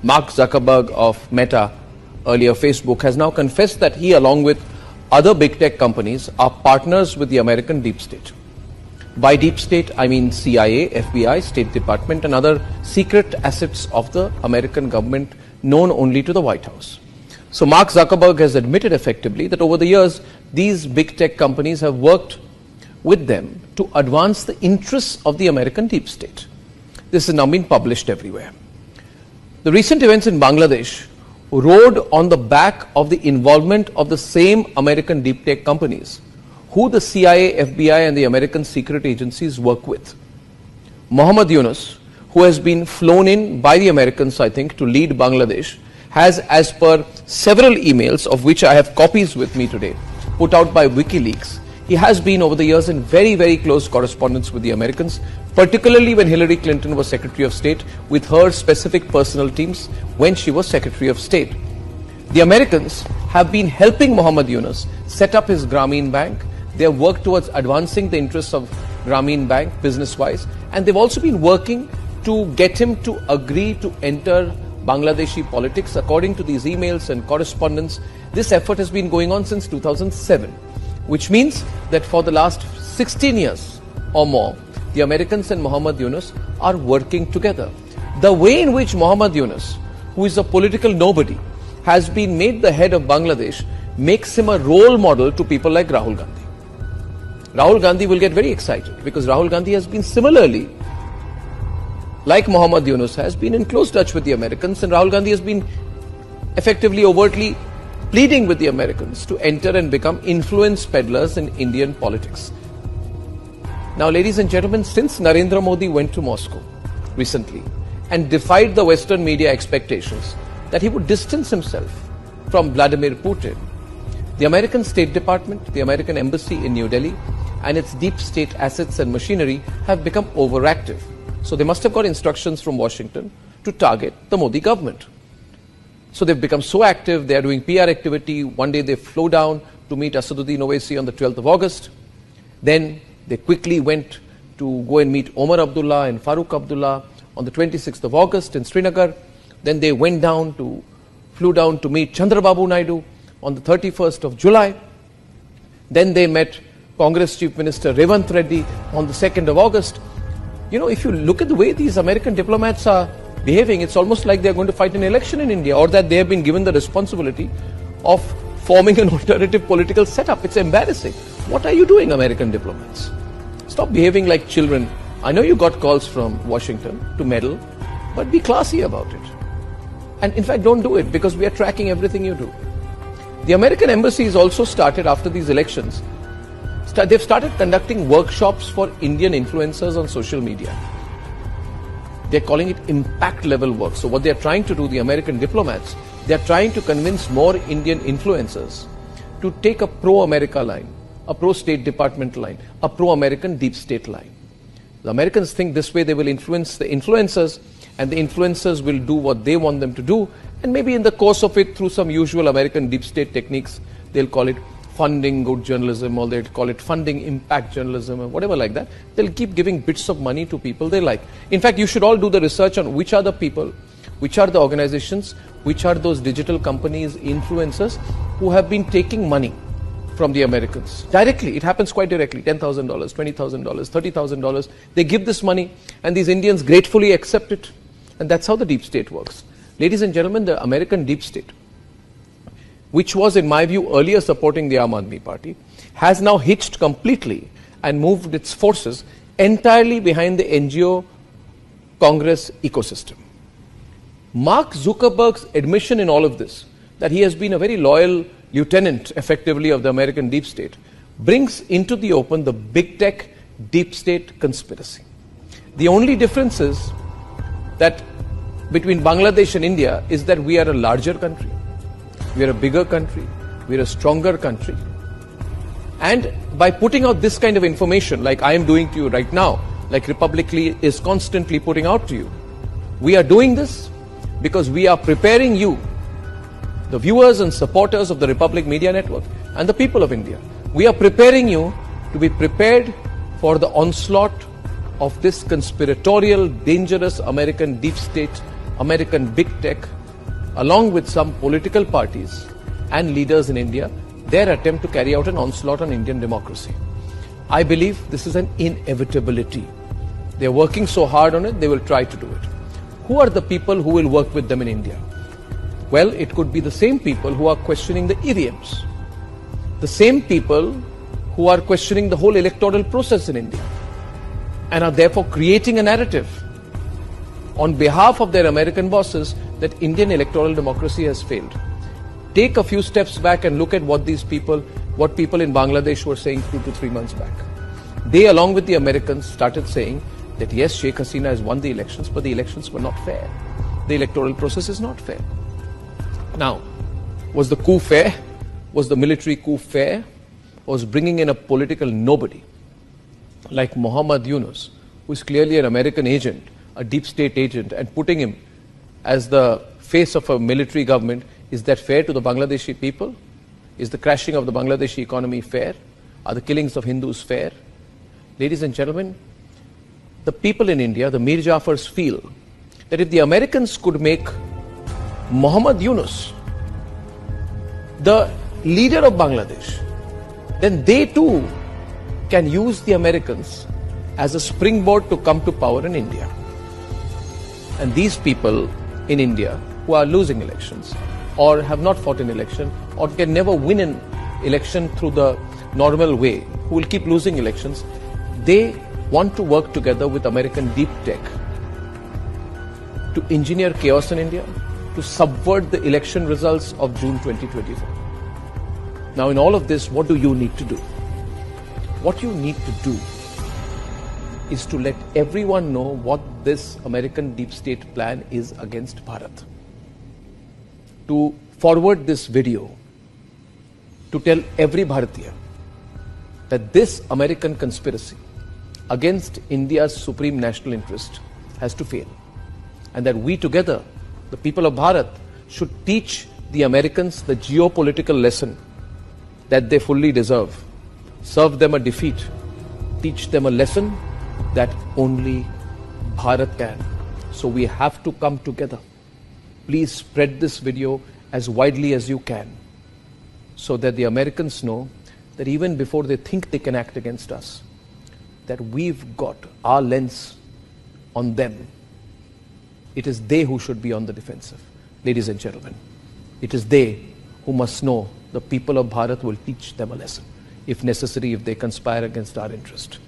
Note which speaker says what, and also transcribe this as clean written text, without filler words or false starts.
Speaker 1: Mark Zuckerberg of Meta, earlier Facebook, has now confessed that he, along with other big tech companies, are partners with the American deep state. By deep state, I mean CIA, FBI, State Department, and other secret assets of the American government known only to the White House. So Mark Zuckerberg has admitted effectively that over the years, these big tech companies have worked with them to advance the interests of the American deep state. This has now been published everywhere. The recent events in Bangladesh rode on the back of the involvement of the same American deep tech companies who the CIA, FBI and the American secret agencies work with. Mohammed Yunus, who has been flown in by the Americans, I think, to lead Bangladesh, has, as per several emails, of which I have copies with me today, put out by WikiLeaks, he has been over the years in very, very close correspondence with the Americans, particularly when Hillary Clinton was Secretary of State, with her specific personal teams when she was Secretary of State. The Americans have been helping Mohammed Yunus set up his Grameen Bank. They have worked towards advancing the interests of Grameen Bank business-wise, and they've also been working to get him to agree to enter Bangladeshi politics. According to these emails and correspondence, this effort has been going on since 2007, which means that for the last 16 years or more, the Americans and Mohammed Yunus are working together. The way in which Mohammed Yunus, who is a political nobody, has been made the head of Bangladesh makes him a role model to people like Rahul Gandhi. Rahul Gandhi will get very excited because Rahul Gandhi has been similarly, like Mohammed Yunus, has been in close touch with the Americans, and Rahul Gandhi has been effectively, overtly pleading with the Americans to enter and become influence peddlers in Indian politics. Now, ladies and gentlemen, since Narendra Modi went to Moscow recently and defied the Western media expectations that he would distance himself from Vladimir Putin, the American State Department, the American Embassy in New Delhi, and its deep state assets and machinery have become overactive. So they must have got instructions from Washington to target the Modi government. So they've become so active, they are doing PR activity. One day they flew down to meet Asaduddin Owaisi on the 12th of August. Then they quickly went to go and meet Omar Abdullah and Farooq Abdullah on the 26th of August in Srinagar. Then they flew down to meet Chandrababu Naidu on the 31st of July. Then they met Congress Chief Minister Revanth Reddy on the 2nd of August. You know, if you look at the way these American diplomats are behaving, it's almost like they're going to fight an election in India, or that they have been given the responsibility of forming an alternative political setup. It's embarrassing. What are you doing, American diplomats? Stop behaving like children. I know you got calls from Washington to meddle, but be classy about it. And in fact, don't do it, because we are tracking everything you do. The American embassy has also started, after these elections, they've started conducting workshops for Indian influencers on social media. They're calling it impact level work. So what they're trying to do, the American diplomats, they're trying to convince more Indian influencers to take a pro-America line, a pro-State Department line, a pro-American deep state line. The Americans think this way they will influence the influencers, and the influencers will do what they want them to do, and maybe in the course of it, through some usual American deep state techniques, they'll call it funding good journalism, or they'll call it funding impact journalism, or whatever like that. They'll keep giving bits of money to people they like. In fact, you should all do the research on which are the people, which are the organizations, which are those digital companies, influencers, who have been taking money from the Americans. Directly, it happens quite directly, $10,000, $20,000, $30,000. They give this money, and these Indians gratefully accept it. And that's how the deep state works. Ladies and gentlemen, the American deep state, which was, in my view, earlier supporting the Aam Aadmi Party, has now hitched completely and moved its forces entirely behind the NGO Congress ecosystem. Mark Zuckerberg's admission in all of this, that he has been a very loyal lieutenant, effectively, of the American deep state, brings into the open the big tech deep state conspiracy. The only difference is that between Bangladesh and India is that we are a larger country. We are a bigger country, we are a stronger country. And by putting out this kind of information, like I am doing to you right now, like Republicly is constantly putting out to you, we are doing this because we are preparing you, the viewers and supporters of the Republic Media Network and the people of India. We are preparing you to be prepared for the onslaught of this conspiratorial, dangerous American deep state, American big tech, along with some political parties and leaders in India, their attempt to carry out an onslaught on Indian democracy. I believe this is an inevitability. They are working so hard on it, they will try to do it. Who are the people who will work with them in India? Well, it could be the same people who are questioning the EVMs, the same people who are questioning the whole electoral process in India, and are therefore creating a narrative on behalf of their American bosses that Indian electoral democracy has failed. Take a few steps back and look at what people in Bangladesh were saying 2 to 3 months back. They, along with the Americans, started saying that yes, Sheikh Hasina has won the elections, but the elections were not fair. The electoral process is not fair. Now, was the coup fair? Was the military coup fair? Was bringing in a political nobody like Muhammad Yunus, who is clearly an American agent, a deep state agent, and putting him as the face of a military government, is that fair to the Bangladeshi people? Is the crashing of the Bangladeshi economy fair? Are the killings of Hindus fair? Ladies and gentlemen, the people in India, the Mir Jafars, feel that if the Americans could make Muhammad Yunus the leader of Bangladesh, then they too can use the Americans as a springboard to come to power in India. And these people in India who are losing elections or have not fought an election or can never win an election through the normal way, who will keep losing elections, they want to work together with American deep tech to engineer chaos in India, to subvert the election results of June 2024. Now, in all of this, what do you need to do? What you need to do is to let everyone know what this American deep state plan is against Bharat. To forward this video, to tell every Bharatiya that this American conspiracy against India's supreme national interest has to fail. And that we together, the people of Bharat, should teach the Americans the geopolitical lesson that they fully deserve. Serve them a defeat. Teach them a lesson that only Bharat can. So we have to come together. Please spread this video as widely as you can, so that the Americans know that even before they think they can act against us, that we've got our lens on them. It is they who should be on the defensive. Ladies and gentlemen, it is they who must know the people of Bharat will teach them a lesson, if necessary, if they conspire against our interest.